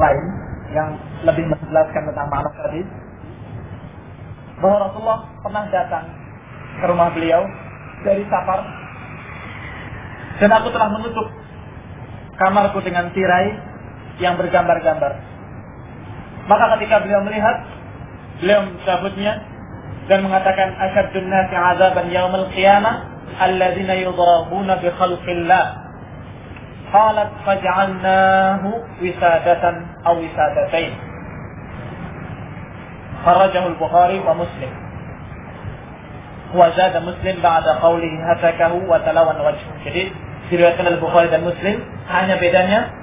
lain yang lebih menjelaskan tentang makna hadis, bahwa Rasulullah pernah datang ke rumah beliau dari safar, dan aku telah menutup kamarku dengan tirai yang bergambar-gambar. Maka ketika beliau melihat, beliau mencabutnya dan mengatakan, asyaddun nasi 'adzaban yaumil qiyamah alladzina yudahuna bi khalqillah. Qalat faj'alnahu wisadatan aw wisadatain. Kharajahu al-Bukhari wa Muslim. Wa zada Muslim ba'da qawlihi hatakahu wa talawan wajhu. Jadi diriwayatkan oleh Bukhari dan Muslim, hanya bedanya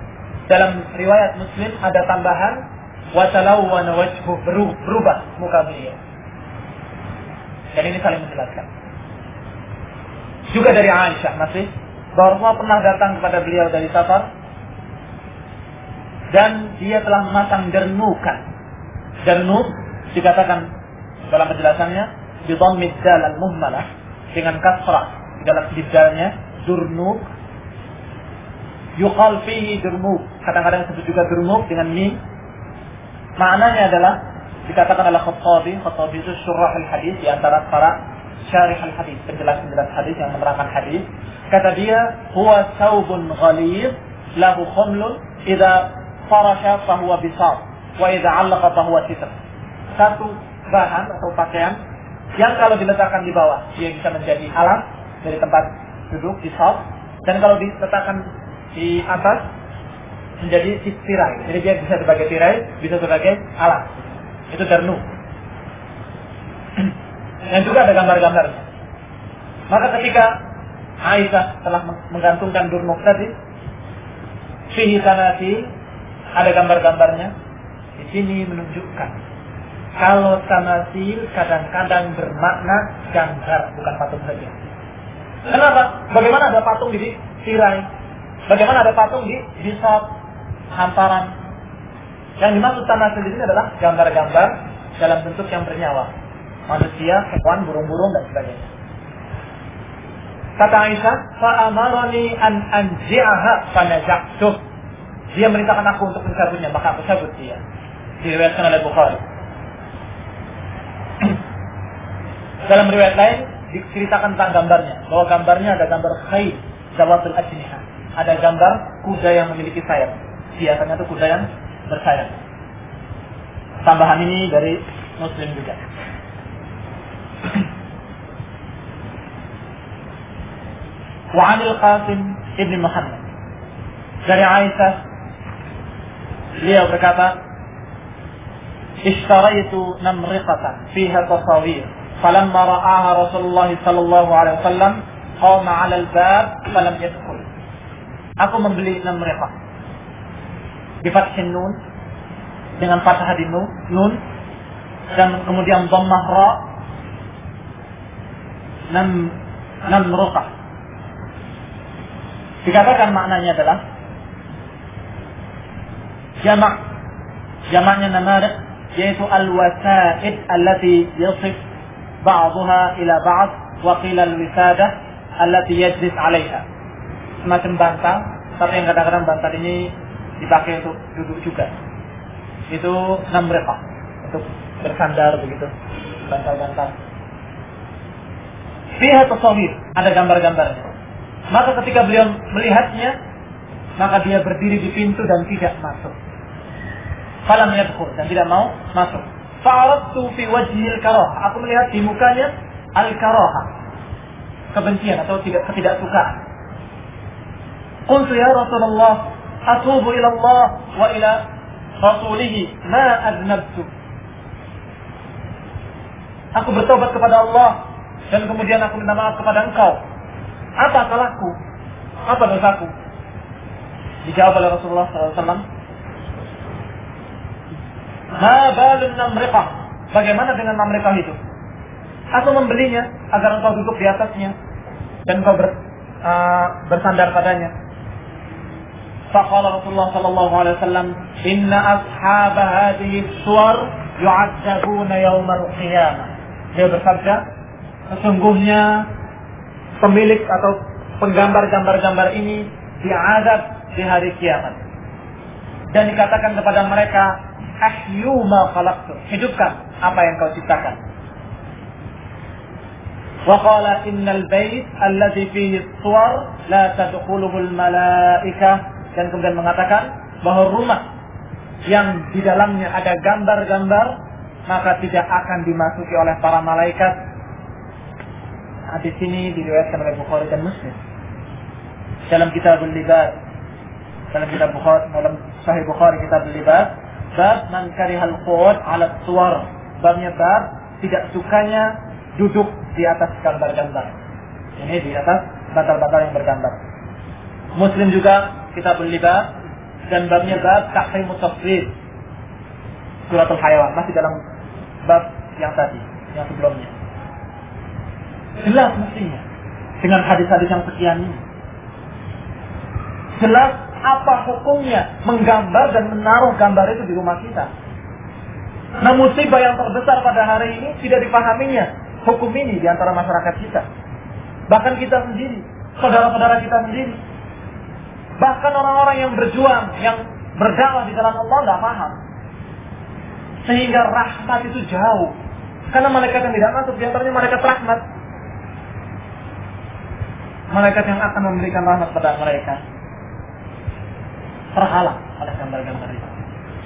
dalam riwayat Muslim ada tambahan wa talawan wajhu, berubah muka beliau. Dan ini saling menjelaskan. Juga dari Aisyah masih, bahwa Rasulullah pernah datang kepada beliau dari safar dan dia telah memasang dernukan. Dernuk dikatakan dalam penjelasannya bi dhammid dal al-muhmalah, dengan kasrah di dalam dalnya, durnuk. Yuqal fihi durnuk, kadang-kadang disebut juga durnuk dengan mim. Maknanya adalah dikatakan oleh Khattabi itu syurah al-hadis, di antara para syarih al-hadis, penjelas hadis yang menerangkan hadis. Kata dia, huwa thawbun ghalidh lahu khumlun idza farasha fa huwa bisat wa idza 'allaqa fa huwa sitr. Satu bahan atau pakaian yang kalau diletakkan di bawah dia bisa menjadi alas dari tempat duduk, bisat, dan kalau diletakkan di atas menjadi tirai. Jadi dia bisa sebagai tirai, bisa sebagai alas. Itu darnu. Dan juga ada gambar-gambarnya. Maka ketika Aisyah telah menggantungkan durnuk tadi, fihi tanasil, ada gambar-gambarnya. Di sini menunjukkan kalau tanasil kadang-kadang bermakna gambar, bukan patung saja. Kenapa? Bagaimana ada patung di tirai? Bagaimana ada patung di bisat, hamparan? Yang dimaksud tanasil di sini adalah gambar-gambar dalam bentuk yang bernyawa. Manusia, hewan, burung-burung, dan sebagainya. Kata Aisyah, fa'amarani an anji'aha fanaza'tuh. Dia merintahkan aku untuk mencabutnya, maka aku cabut dia. Diriwayatkan oleh Bukhari. Dalam riwayat lain diceritakan tentang gambarnya, bahwa gambarnya ada gambar khayl zawatul ajniha. Ada gambar kuda yang memiliki sayap. Biasanya itu kuda yang bersayap. Tambahan ini dari Muslim juga. Wa 'anil Qasim ibn Muhammad, dari Aisyah, beliau berkata, ishtaraitu namriqatan fiha tasawir falamma ra'aha Rasulullah sallallahu alaihi wasallam qama 'ala al-bab falam yadkhul. Aku membeli namriqah bi fathhin nun, dengan fathah di nun, dan kemudian dhammah ra, namriqah. Dikatakan maknanya adalah jamaknya namariq, yaitu al-wasa'id allati yasif ba'daha ila ba'd, wa qila al-wisadah allati yajlis 'alayha. Semacam bantal, tapi yang kadang-kadang bantal ini dipakai untuk duduk juga. Itu namriqah, untuk bersandar begitu, bantal-bantal. Fiha tasawir, ada gambar-gambarnya. Maka ketika beliau melihatnya, maka dia berdiri di pintu dan tidak masuk. Falam yadkhul, dan tidak mau masuk. Fa'aradtu fi wajhil karahah, aku melihat di mukanya al-karahah, kebencian atau ketidaksukaan. Qultu ya Rasulullah, atubu ila Allah wa ila rasulih ma adnabtu. Aku bertobat kepada Allah dan kemudian aku minta maaf kepada engkau. Apa salahku? Apa dosaku? Dijawab oleh Rasulullah SAW, ma balun namriqah, bagaimana dengan namriqah itu? Aku membelinya agar engkau duduk di atasnya dan engkau bersandar padanya. Faqala Rasulullah SAW, inna ashab hadhihi as-suwar yu'adzabuna yawmal qiyamah. Dia bersabda, sesungguhnya pemilik atau penggambar gambar-gambar ini diazab di hari kiamat. dan dikatakan kepada mereka, ahyu ma khalaqtu, hidupkan apa yang kau ciptakan. Wa qala innal bait alladhi fihi as-suwar la tadkhuluhu al-malaikah, dan kemudian mengatakan bahwa rumah yang di dalamnya ada gambar-gambar maka tidak akan dimasuki oleh para malaikat. Hadis ini diriwayatkan oleh Bukhari dan Muslim. Dalam Kitabul Libas, dalam Sahih Bukhari Kitabul Libas, bab man karihal qu'ud 'ala as-suwar, babnya bab tidak sukanya duduk di atas gambar-gambar. Ini di atas bantal-bantal yang bergambar. Muslim juga Kitabul Libas, dan babnya bab tahrimut taswir suratul hayawan, masih dalam bab yang tadi, yang sebelumnya. Jelas mestinya dengan hadis-hadis yang sekian ini. Jelas apa hukumnya menggambar dan menaruh gambar itu di rumah kita. Nah, musibah yang terbesar pada hari ini tidak dipahaminya hukum ini di antara masyarakat kita. Bahkan kita sendiri, saudara-saudara kita sendiri. Bahkan orang-orang yang berjuang, yang berdakwah di jalan Allah nggak paham. Sehingga rahmat itu jauh. Karena malaikat yang tidak masuk, di antaranya malaikat rahmat. Malaikat yang akan memberikan rahmat pada mereka terhalang oleh gambar-gambar itu,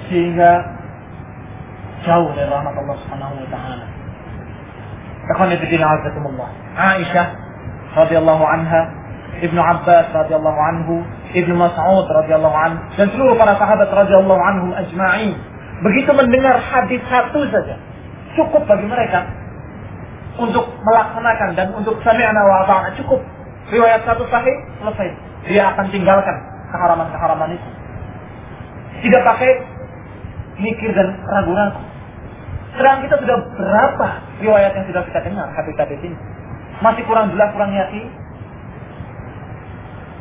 sehingga jauh dari rahmat Allah Subhanahu wa taala. Aisyah radhiyallahu anha, Ibnu Abbas radhiyallahu anhu, Ibnu Mas'ud radhiyallahu anhu, dan seluruh para sahabat radhiyallahu anhum ajma'in, begitu mendengar hadis satu saja cukup bagi mereka untuk melaksanakan, dan untuk sami'na wa ata'na cukup. Riwayat satu sahih selesai, dia akan tinggalkan keharaman-keharaman itu. Tidak pakai mikir dan ragu-ragu. Sedang kita sudah berapa riwayat yang sudah kita dengar hadis-hadis ini, masih kurang jelas, kurang yakin.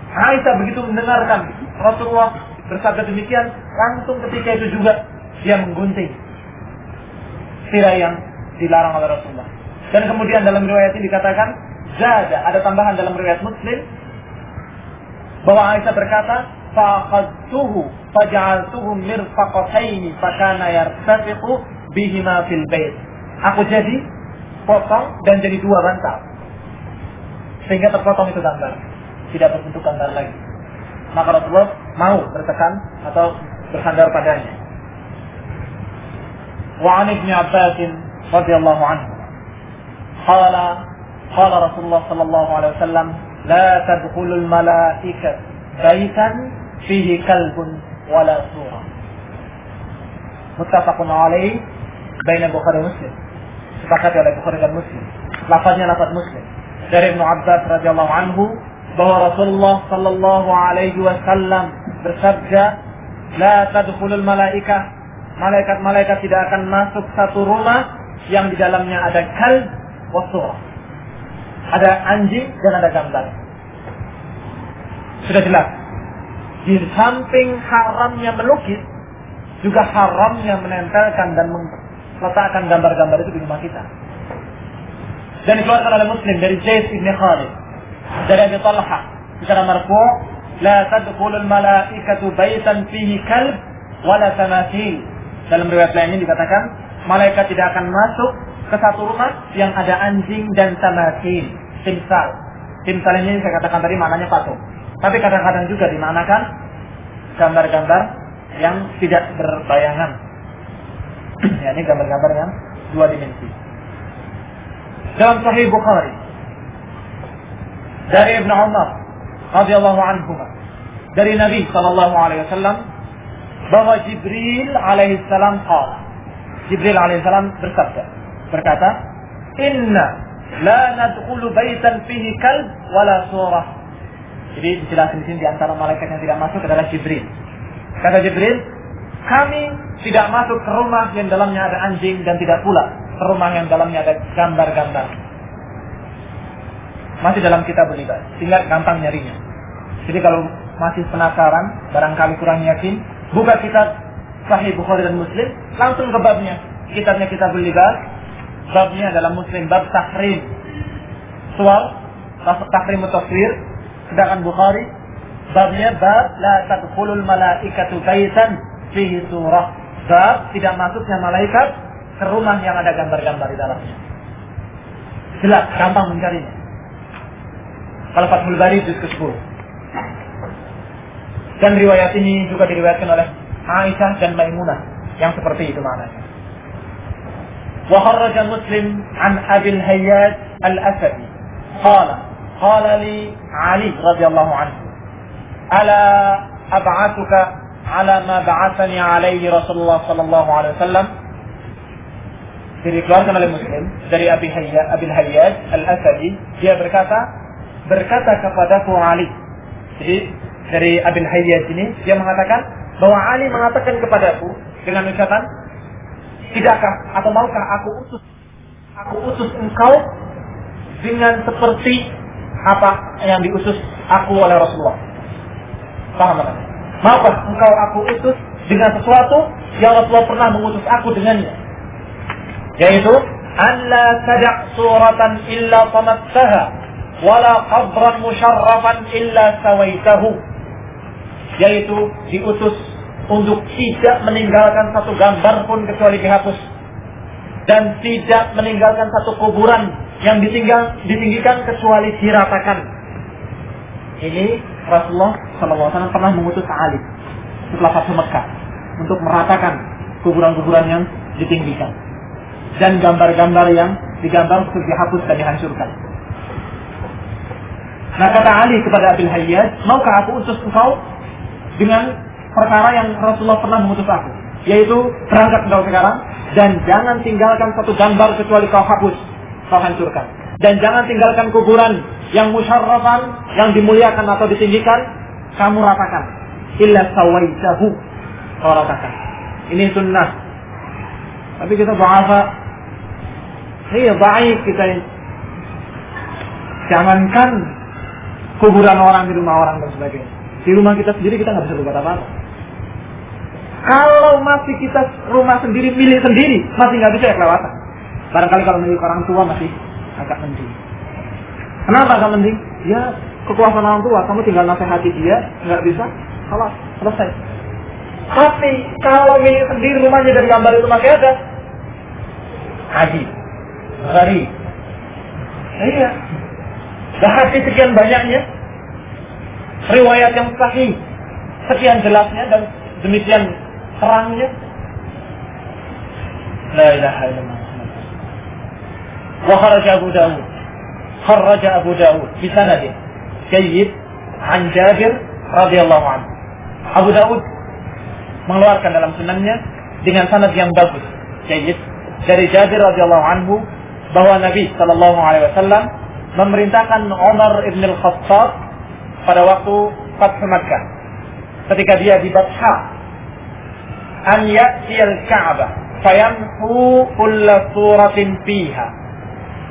Aisyah begitu mendengarkan Rasulullah bersabda demikian, langsung ketika itu juga dia menggunting tirai yang dilarang oleh Rasulullah. Dan kemudian dalam riwayat ini dikatakan, ada tambahan dalam riwayat Muslim bahwa Aisyah berkata, fa'akhadtuhu faj'altuhu mirfaqataini fakana yartafiqu bihima fil bait. Aku jadi potong dan jadi dua bantal, sehingga terpotong itu gambar, tidak berbentuk gambar lagi. Maka Rasulullah mau bertekan atau bersandar padanya. Wa 'an Ibnu Abbas radhiyallahu anhu qala Rasulullah sallallahu alaihi wasallam, la tadkhulul malaikatu baitan fihi kalbun wala surah. Muttafaqun alaih baina Bukhari Muslim. Sepakati oleh Bukhari dan Muslim. Lafaznya lafaz Muslim. Dari Ibnu Abbas radhiyallahu anhu bahwa Rasulullah sallallahu alaihi wasallam bersabda, la tadkhulul malaikah, malaikat-malaikat tidak akan masuk satu rumah yang di dalamnya ada kalb wa surah. Ada anjing dan ada gambar. Sudah jelas. Di samping haramnya melukis, juga haramnya menempelkan dan meletakkan gambar-gambar itu di rumah kita. Dan dikeluarkan oleh Muslim dari Zaid bin Khalid, dari Abi Talha secara marfu', la tadkhulul malaikatu baitan fihi kalb wala tamathil. Dalam riwayat lain ini dikatakan, malaikat tidak akan masuk ke satu rumah yang ada anjing dan tamathil, timsal. Timsal ini saya katakan tadi maknanya patung. Tapi kadang-kadang juga dimaknakan gambar-gambar yang tidak berbayangan. Ya, ini gambar-gambar yang dua dimensi. Dalam Sahih Bukhari dari Ibnu Umar radhiyallahu anhu, dari Nabi sallallahu alaihi wasallam, bahwa Jibril alaihi salam qala, Jibril alaihi salam berkata, inna la nadkhulu baitan fihi kalb wala surah. Jadi dijelaskan di sini di antara malaikat yang tidak masuk adalah Jibril. Kata Jibril, kami tidak masuk ke rumah yang dalamnya ada anjing, dan tidak pula ke rumah yang dalamnya ada gambar-gambar. Masih dalam Kitabul Libas, sehingga gampang nyarinya. Jadi kalau masih penasaran, barangkali kurang yakin, buka kitab Sahih Bukhari dan Muslim, langsung ke babnya. Kitabnya Kitabul Libas, babnya dalam Muslim bab tahrim suwar, tahrim taswir. Sedangkan Bukhari babnya bab la tadkhulul malaikatu baitan fihi surah. Bab tidak masuknya malaikat ke rumah yang ada gambar-gambar di dalamnya. Jelas, gampang mencarinya. Kalau Fathul Bari juz ke-10. Dan riwayat ini juga diriwayatkan oleh Aisyah dan Maimunah yang seperti itu maknanya. Wa kharraja Muslim an Abil Hayyaj Al-Asadi qala li Ali radhiyallahu anhu ala ab'athuka ala ma ba'athani alaihi Rasulullah sallallahu alaihi wasallam. Dikeluarkan oleh Muslim dari Abil Hayyaj Al-Asadi, dia berkata kepadaku Ali. Jadi dari Abil Hayyaj ini dia mengatakan bahwa Ali mengatakan kepadaku dengan ucapan, tidakkah atau maukah aku utus engkau dengan seperti apa yang diutus aku oleh Rasulullah. Paham tak? Maukah engkau aku utus dengan sesuatu yang Rasulullah pernah mengutus aku dengannya, yaitu alla tada' suratan illa tamattaha wala qabran musharrafan illa sawaitahu, yaitu diutus untuk tidak meninggalkan satu gambar pun kecuali dihapus, dan tidak meninggalkan satu kuburan yang ditinggikan kecuali diratakan. Ini Rasulullah SAW pernah mengutus Ali setelah Fathu Mekah untuk meratakan kuburan-kuburan yang ditinggikan dan gambar-gambar yang digambar untuk dihapus dan dihancurkan. Nah, kata Ali kepada Abil Hayyaj, maukah aku utus engkau dengan perkara yang Rasulullah pernah mengutus aku, yaitu berangkat engkau sekarang dan jangan tinggalkan satu gambar kecuali kau hapus, kau hancurkan, dan jangan tinggalkan kuburan yang musyarrafan, yang dimuliakan atau ditinggikan, kamu ratakan, illa sawaitahu, kau ratakan. Ini sunnah. Tapi kita bahasa, baik kita ini. Jangankan kuburan orang di rumah orang dan sebagainya, di rumah kita sendiri kita nggak bisa berbuat apa-apa. Kalau masih kita rumah sendiri, milik sendiri, masih nggak bisa ya kelewatan. Barangkali kalau milik orang tua masih agak mending. Kenapa agak mending? Ya kekuasaan orang tua, kamu tinggal nasihati dia, nggak bisa, salah, selesai. Tapi kalau milik sendiri, rumahnya dan gambar itu masih ada, haji, hari, iya, hadis sekian banyaknya, riwayat yang sahih, sekian jelasnya dan demikian terangnya. La ilaha illallah. Wa kharaja Abu Dawud bi sanadin jayyid an Jabir radhiyallahu anhu. Abu Dawud mengeluarkan dalam sunannya dengan sanad yang bagus, jayyid, dari Jabir radhiyallahu anhu bahwa Nabi sallallahu alaihi wasallam memerintahkan Umar ibn al-Khattab pada waktu Fathu Makkah, ketika dia di Batha, an ya'ti al-Ka'bah fayamhu kulla suratin fiha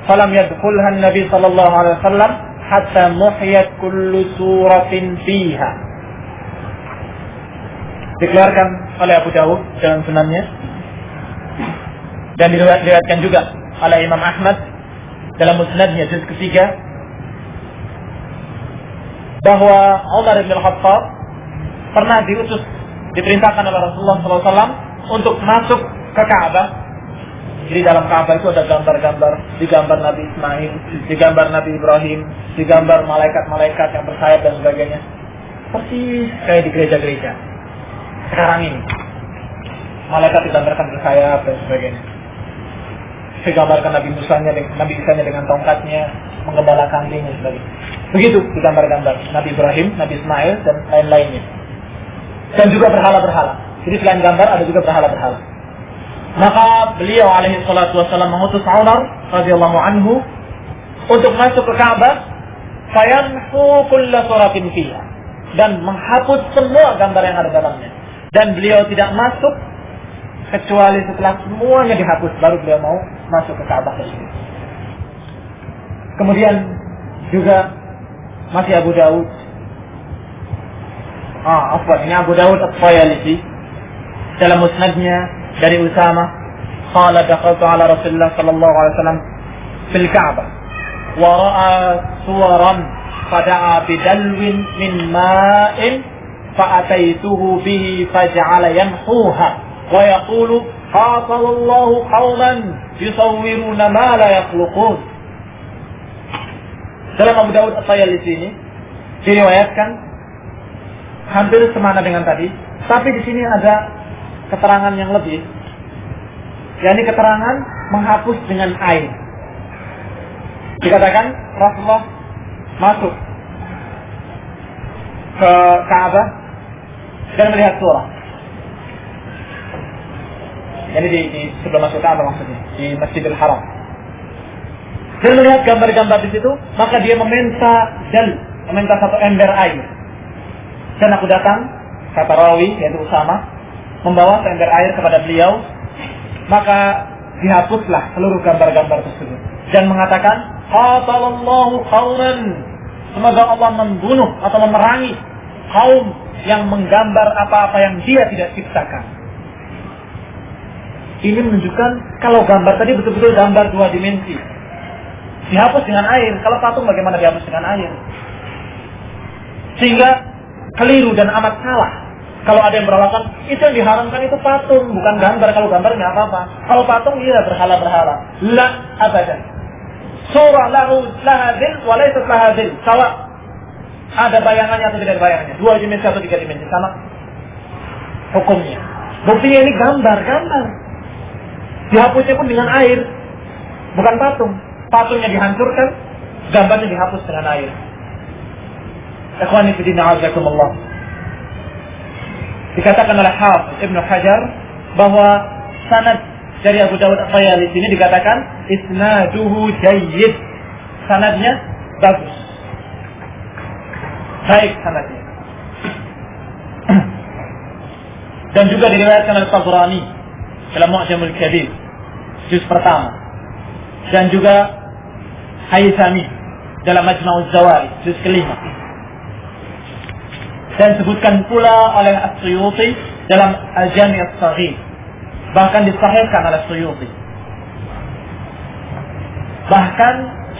falam yadkhulha an-nabi sallallahu alaihi wasallam hatta muhiyat kullu suratin fiha. Dikeluarkan oleh Abu Dawud dalam sunannya dan diriwayatkan juga oleh Imam Ahmad dalam musnadnya juz ketiga bahwa Umar bin Khattab pernah diperintahkan oleh Rasulullah SAW untuk masuk ke Ka'bah. Jadi dalam Ka'bah itu ada gambar-gambar, digambar Nabi Ismail, digambar Nabi Ibrahim, digambar malaikat-malaikat yang bersayap dan sebagainya. Persis kayak di gereja-gereja sekarang ini. Malaikat digambarkan bersayap dan sebagainya. Digambarkan Nabi Isa dengan tongkatnya, menggembala kambing dan sebagainya. Begitu digambar-gambar Nabi Ibrahim, Nabi Ismail dan lain-lainnya. Dan juga berhala-berhala. Jadi selain gambar ada juga berhala-berhala. Maka beliau alaihi salatu wassalam mengutus Umar radhiyallahu anhu untuk masuk ke Ka'bah, fayanhu kulla suratin fiha, dan menghapus semua gambar yang ada dalamnya. Dan beliau tidak masuk kecuali setelah semuanya dihapus, baru beliau mau masuk ke Ka'bah tersebut. Kemudian juga masih Abu Dawud. Ini Abu Dawud At-Tayalisi dalam musnadnya dari Usama, qala dakhaltu ala Rasulullah sallallahu alaihi wasallam fil Ka'bah wa ra'a suwaran fada'a bidalwin min ma'in fa'ataituhu bihi faj'ala yamhuha wa yaqulu qatallahu qauman yusawwiruna ma la yakhluqun. Dalam Abu Dawud At-Tayalisi ini diriwayatkan hampir semana dengan tadi, tapi di sini ada keterangan yang lebih, yakni keterangan menghapus dengan air. Dikatakan Rasulullah masuk ke Ka'bah dan melihat surah. Jadi di sebelum masuk Ka'bah maksudnya, di Masjidil Haram. Dan melihat gambar-gambar di situ, maka dia meminta satu ember air. Dan aku datang, kata rawi yaitu Usama, membawa ember air kepada beliau, maka dihapuslah seluruh gambar-gambar tersebut dan mengatakan, qatalallahu qauman, semoga Allah membunuh atau memerangi kaum yang menggambar apa-apa yang dia tidak ciptakan. Ini menunjukkan kalau gambar tadi betul-betul gambar dua dimensi, dihapus dengan air. Kalau patung bagaimana dihapus dengan air? Sehingga keliru dan amat salah kalau ada yang beralasan itu yang diharamkan itu patung, bukan gambar. Kalau gambar nggak apa-apa. Kalau patung iya berhala-berhala. La abadan. Surah laha dhil wa laysat laha dhil. Sawa. Ada bayangannya atau tidak ada bayangannya. Dua dimensi atau tiga dimensi sama hukumnya. Buktinya ini gambar. Dihapusnya pun dengan air, bukan patung. Patungnya dihancurkan, gambarnya dihapus dengan air. Ikhwani fillah, a'azakumullah. Dikatakan oleh Hafiz Ibnu Hajar bahwa sanad dari Abu Dawud At-Tayalisi ini dikatakan isnaduhu jayyid. Sanadnya bagus. Baik sanadnya. Dan juga diriwayatkan oleh Tabrani dalam Mu'jamul Kabir juz pertama. Dan juga Haythami dalam Majma'uz Zawaid juz kelima. Dan disebutkan pula oleh As-Suyuti dalam Al-Jami' As-Saghir, bahkan disahihkan oleh Suyuti. Bahkan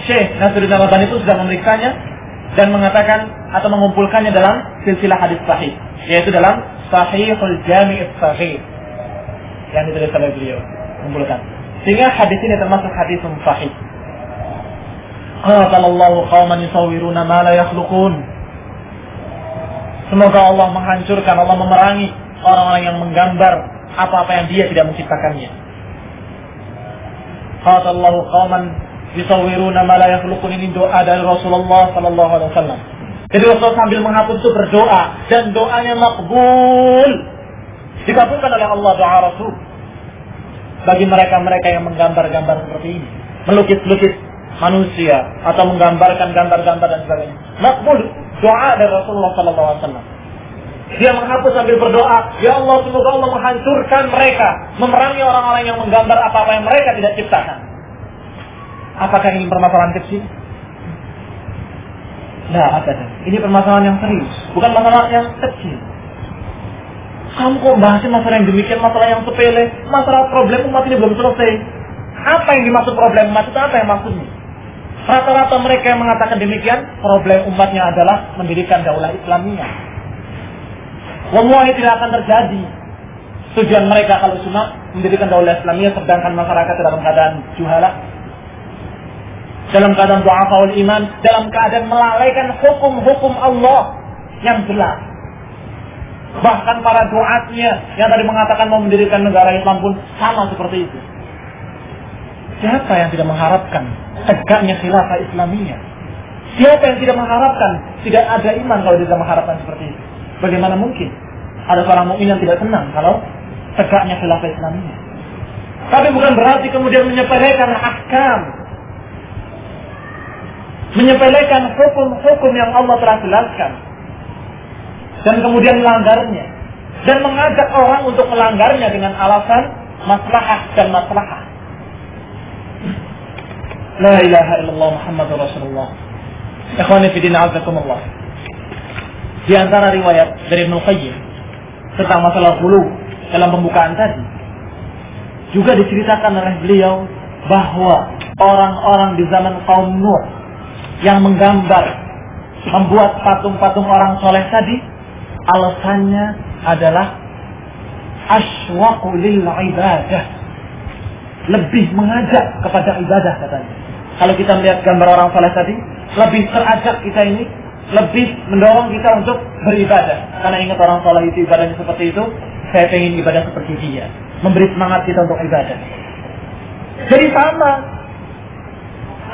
Syekh Nasiruddin Al-Albani itu sudah memeriksanya dan mengatakan atau mengumpulkannya dalam silsilah hadis sahih, yaitu dalam Sahihul Jami' As-Saghir yang ditulis oleh beliau, mengumpulkan. Sehingga hadis ini termasuk hadis sahih. Qatallahu qauman yusawwiruna ma la yakhluqun. Semoga Allah menghancurkan, Allah memerangi orang-orang yang menggambar apa-apa yang dia tidak menciptakannya. Qatallahu qauman yusawwiruna ma la yakhluqun. Ini doa dari Rasulullah sallallahu alaihi wasallam. Jadi Rasulullah sambil menghapus itu berdoa dan doanya makbul. Dikabulkan oleh Allah doa Rasul bagi mereka-mereka yang menggambar-gambar seperti ini, melukis-lukis manusia atau menggambarkan gambar-gambar dan sebagainya. Makbul doa dari Rasulullah sallallahu alaihi wasallam. Dia menghapus sambil berdoa, ya Allah, semoga Allah menghancurkan mereka, memerangi orang-orang yang menggambar apa-apa yang mereka tidak ciptakan. Apakah ini permasalahan kecil? Nah, ini permasalahan yang serius, bukan masalah yang kecil. Kamu kok bahasnya masalah yang demikian, masalah yang sepele, masalah problem umat ini belum selesai. Apa yang dimaksud problem umat itu, apa yang maksudnya? Rata-rata mereka yang mengatakan demikian, problem umatnya adalah mendirikan daulah Islamiyah. Wallahi tidak akan terjadi. Tujuan mereka kalau cuma mendirikan daulah Islamiyah sedangkan masyarakat dalam keadaan juhala, dalam keadaan du'afaul iman, dalam keadaan melalaikan hukum-hukum Allah yang jelas. Bahkan para duatnya yang tadi mengatakan mau mendirikan negara Islam pun sama seperti itu. Siapa yang tidak mengharapkan tegaknya khilafah Islamiyah? Siapa yang tidak mengharapkan? Tidak ada iman kalau tidak mengharapkan seperti itu. Bagaimana mungkin ada seorang mukmin yang tidak senang kalau tegaknya khilafah Islamiyah? Tapi bukan berarti kemudian menyepelekan ahkam, menyepelekan hukum-hukum yang Allah telah jelaskan dan kemudian melanggarnya dan mengajak orang untuk melanggarnya dengan alasan maslahah dan maslahah. La ilaha illallah Muhammadur Rasulullah. Ikhwani fi din, a'azakumullah. Di antara riwayat dari Ibnu Qayyim tentang masalah ghulu dalam pembukaan tadi, juga diceritakan oleh beliau bahwa orang-orang di zaman kaum Nuh yang menggambar, membuat patung-patung orang soleh tadi, alasannya adalah aswaqu lil ibadah, lebih mengajak kepada ibadah katanya. Kalau kita melihat gambar orang saleh tadi, lebih terajak kita ini, lebih mendorong kita untuk beribadah. Karena ingat orang saleh itu ibadahnya seperti itu, saya pengen ibadah seperti dia, memberi semangat kita untuk ibadah. Jadi sama,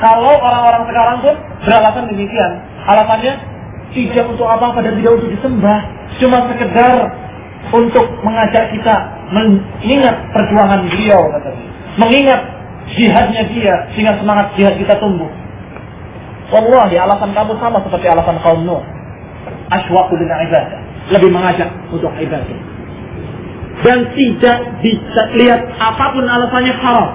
kalau orang-orang sekarang pun beralasan demikian, alasannya tidak untuk apa-apa dan tidak untuk disembah, cuma sekedar untuk mengajak kita mengingat perjuangan beliau katanya, mengingat jihadnya dia sehingga semangat jihad kita tumbuh. Wallahi alasan kamu sama seperti alasan kaum Nuh, aswaqu lil ibadah, lebih mengajak untuk ibadah. Dan tidak bisa lihat apapun alasannya haram.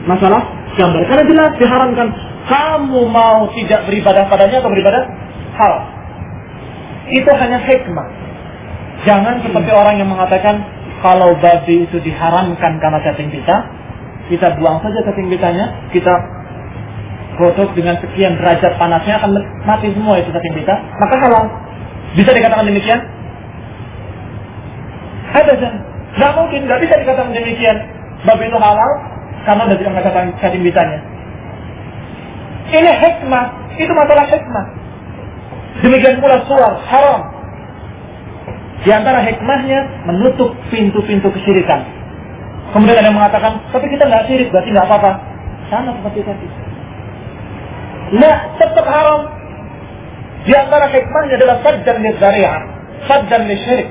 Masalah gambar, karena jelas diharamkan. Kamu mau tidak beribadah padanya atau beribadah haram? Itu hanya hikmah. Jangan seperti orang yang mengatakan kalau babi itu diharamkan karena cacing pita, kita buang saja cacing pitanya, kita godok dengan sekian derajat panasnya akan mati semua itu cacing pita, maka halal. Bisa dikatakan demikian? Abadan. Nggak mungkin, nggak bisa dikatakan demikian. Babi itu halal karena sudah tidak mengatakan cacing pitanya. Ini hikmah, itu masalah hikmah. Demikian pula suar haram. Di antara hikmahnya menutup pintu-pintu kesyirikan. Kemudian ada yang mengatakan, tapi kita nggak syirik, berarti nggak apa-apa. Sama seperti tadi. Nah, tetap haram. Di antara hikmahnya adalah saddan lidzari'ah, saddan lisyirik,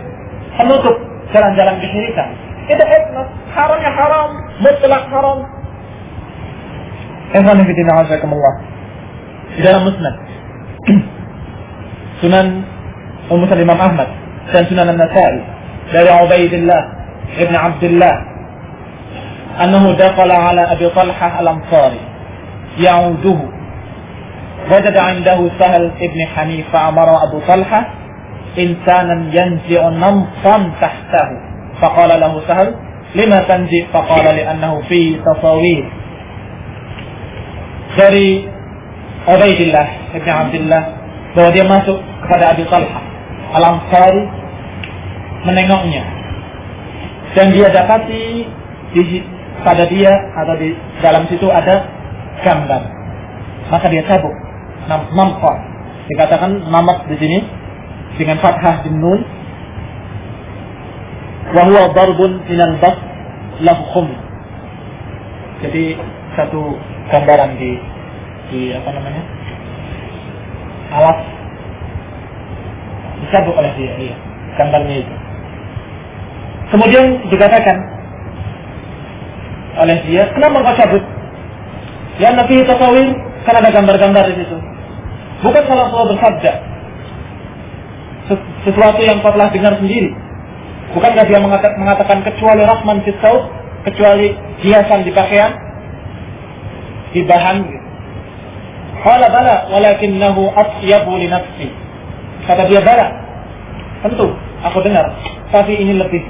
menutup jalan-jalan kesyirikan. Itu hikmah. Haramnya haram, mutlak haram. Ikhwan fillah azakumullah. Di dalam Musnad Sunan Musnad Imam Ahmad dan Sunan An-Nasa'i dari Ubaidillah ibn Abdullah annahu dakhala ala Abi Talhah al-Ansari ya'uduhu wajada 'indahu Sahal ibn Hanif fa'amara Abu Talhah insanan yanzi'u namtan tahtahu faqala lahu Sahal lima tanzi' faqala li'annahu fi tasawir. Dari Ubaidillah ibn Abdullah bahwa dia masuk kepada Abi Talhah al-Ansari, menengoknya dan dia dapati pada dia atau di dalam situ ada gambar, maka dia cabut nampak, dikatakan namak di sini dengan fathah bin nun, wa huwa darbun min al-bas lahu khum. Jadi satu gambaran di apa namanya, alat dicabut oleh dia, iya, gambarnya itu. Kemudian dikatakan oleh dia, kenapa kau cabut? Ya Nabi tasawir, karena ada gambar-gambar di situ. Bukan salah satu bersabda sesuatu yang kau telah dengar sendiri. Bukankah dia mengatakan kecuali rahman fis saut, kecuali hiasan di pakaian, di bahan gitu. Qala bala walakinnahu atyabu li nafsi. Kata dia, bala, tentu aku dengar, tapi ini lebih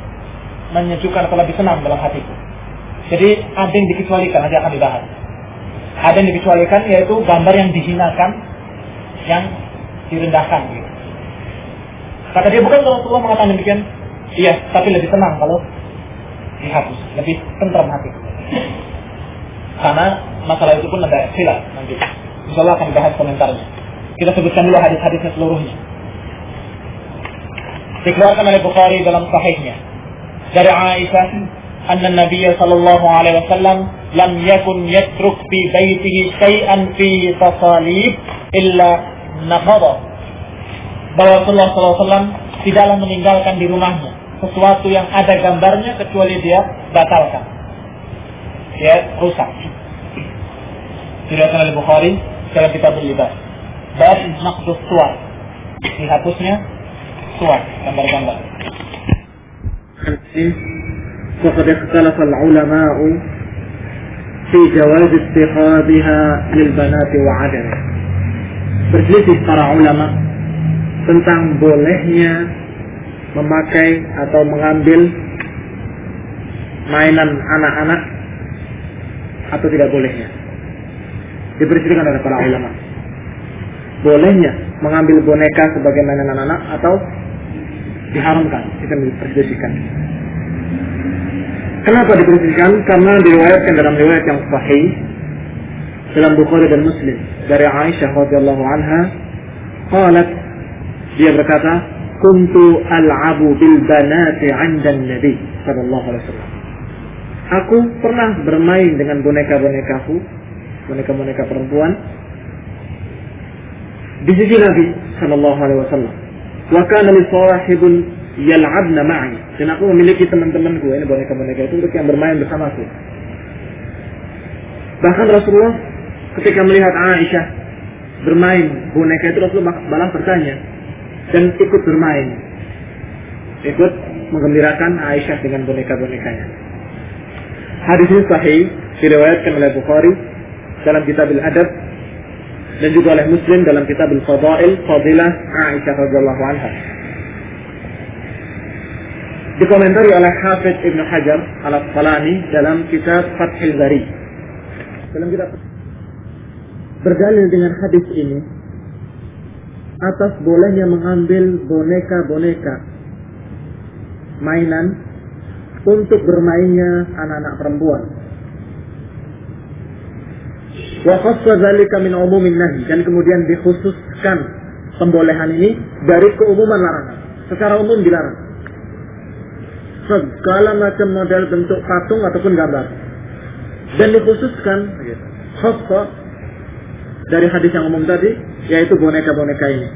menyejukkan atau lebih senang dalam hatiku. Jadi ada yang dikecualikan, nanti akan dibahas. Ada yang dikecualikan, yaitu gambar yang dihinakan, yang direndahkan gitu. Kata dia, bukan Rasulullah mengatakan demikian? Iya, tapi lebih tenang kalau dihapus, lebih tentram hatiku. Karena masalah itu pun ada khilaf nanti. Insyaallah akan dibahas komentarnya. Kita sebutkan dulu hadis-hadisnya seluruhnya. Dikeluarkan oleh Bukhari dalam sahihnya dari Aisyah, anna Nabi sallallahu alaihi wasallam lam yakun yatruk fi baitihi shay'an fi tasalib illa naqada. Bahwa Rasulullah sallallahu alaihi wasallam tidaklah meninggalkan di rumahnya sesuatu yang ada gambarnya kecuali dia batalkan, dia rusak. Diriwayatkan oleh Bukhari dalam Kitabul Libas, bab naqdus suwar, dihapusnya suwar, gambar-gambar. وقد اختلف العلماء في جواز اتخاذها للبنات وعدمه. Berselisih para ulama tentang bolehnya memakai atau mengambil mainan anak-anak atau tidak bolehnya. Diperselisihkan oleh para ulama. Bolehnya mengambil boneka sebagai mainan anak-anak atau diharamkan, kita diperselisihkan. Kenapa diperselisihkan? Karena diriwayatkan dalam riwayat yang sahih dalam Bukhari dan Muslim dari Aisyah radhiyallahu anha, qalat, dia berkata, kuntu al'abu bil banati 'inda an-nabi sallallahu alaihi wasallam. Aku pernah bermain dengan boneka-bonekaku, boneka-boneka perempuan di sisi Nabi sallallahu alaihi wasallam. Wa kana li sahibun yal'abna ma'i. Dan aku memiliki teman-temanku, ini boneka-boneka itu untuk yang bermain bersamaku. Bahkan Rasulullah ketika melihat Aisyah bermain boneka itu, Rasulullah malah bertanya dan ikut bermain, ikut menggembirakan Aisyah dengan boneka-bonekanya. Hadis ini sahih, diriwayatkan oleh Bukhari dalam kitab Al-Adab dan juga oleh Muslim dalam kitab Al-Fadail, Fadilah Aisyah radhiyallahu anha. Dikomentari oleh Hafidz Ibnu Hajar Al-Asqalani dalam kitab Fathul Bari. Dalam kitab berdalil dengan hadis ini atas bolehnya mengambil boneka-boneka mainan untuk bermainnya anak-anak perempuan. Wa khassa dzalika min umumin nahi, dan kemudian dikhususkan pembolehan ini dari keumuman larangan. Secara umum dilarang segala macam model bentuk patung ataupun gambar. Dan dikhususkan khassa dari hadis yang umum tadi, yaitu boneka-boneka ini.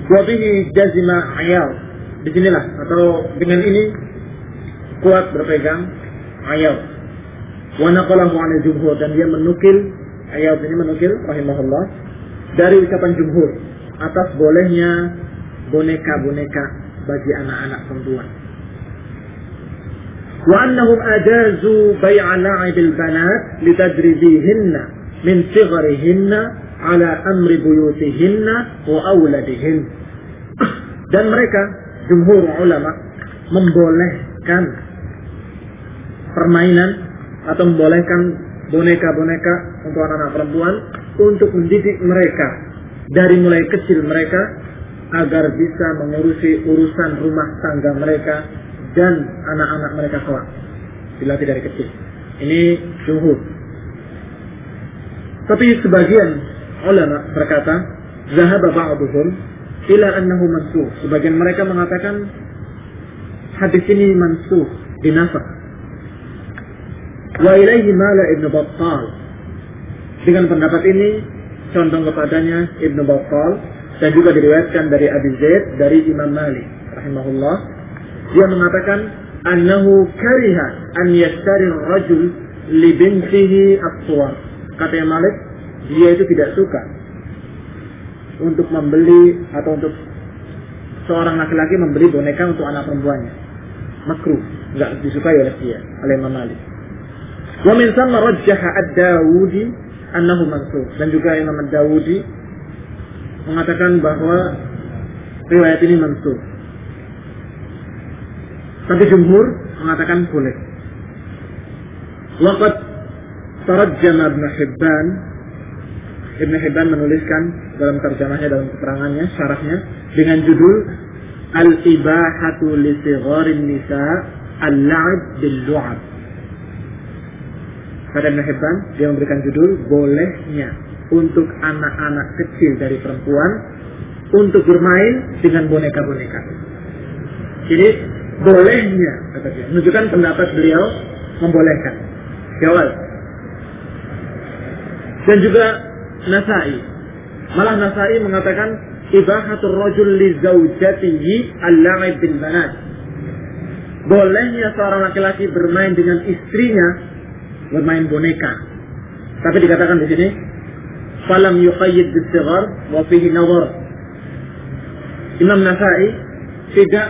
Wa bihi jazima ayal. Disinilah atau dengan ini kuat berpegang ayal. Wa naqalahu 'anil jumhur, dan dia menukil, ayat ini menukil rahimahullah dari ucapan jumhur atas bolehnya boneka-boneka bagi anak-anak perempuan. Wa annahum ajazu bai'a la'ibil banat litadribihinna min sigharihinna ala amri buyutihinna wa awladihin. Dan mereka jumhur ulama membolehkan permainan atau membolehkan boneka-boneka untuk anak-anak perempuan untuk mendidik mereka dari mulai kecil mereka agar bisa mengurusi urusan rumah tangga mereka dan anak-anak mereka kelak dilatih dari kecil. Ini jumhur. Tapi sebagian ulama berkata, zahaba ba'duhum ila annahu mansukh. Sebagian mereka mengatakan hadis ini mansukh, dinasakh. Wa ilaihi mala Ibnu Battal. Dengan pendapat ini condong kepadanya Ibnu Battal dan juga diriwayatkan dari Abi Zaid dari Imam Malik rahimahullah. Dia mengatakan annahu kariha an yashtari ar-rajul li bintihi as-suwar. Kata Imam Malik, dia itu tidak suka untuk membeli atau untuk seorang laki-laki membeli boneka untuk anak perempuannya. Makruh, enggak disukai oleh dia, oleh Imam Malik. Wa min thamma rajjaha ad-Dawudi annahu mansukh. Dan juga Imam ad-Dawudi mengatakan bahwa riwayat ini mansukh. Tapi jumhur mengatakan boleh. Waqad tarajjama Ibn Hibban menuliskan dalam terjemahnya, dalam keterangannya, syarahnya dengan judul Al-Ibahatu li sigharin nisa al-la'ib bil-lu'ab. Kata Ibn Hibban, dia memberikan judul bolehnya untuk anak-anak kecil dari perempuan untuk bermain dengan boneka-boneka. Jadi bolehnya, kata dia, menunjukkan pendapat beliau membolehkan. Jawab. Dan juga Nasai, malah Nasai mengatakan ibahatul rajul li zaujatihi al-la'ib bil banat. Bolehnya seorang laki-laki bermain dengan istrinya, bermain boneka. Tapi dikatakan di sini falam yuqayyid bis-sighar wa fihi nazar. Imam Nasai tidak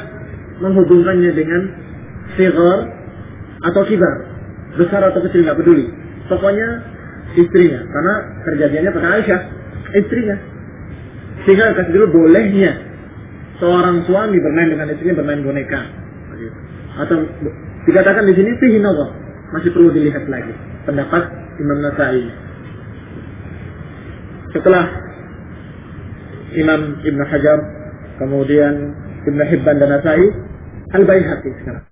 menghubungkannya dengan sighar atau kibar, besar atau kecil enggak peduli. Pokoknya istrinya, karena terjadiannya pada Aisyah, istrinya. Sehingga kasih dulu bolehnya seorang suami bermain dengan istrinya, bermain boneka. Atau dikatakan di sini fihi nazar, masih perlu dilihat lagi pendapat Imam Nasai. Setelah Imam Ibn Hajar, kemudian Ibn Hibban dan Nasai, Al-Baihaqi sekarang.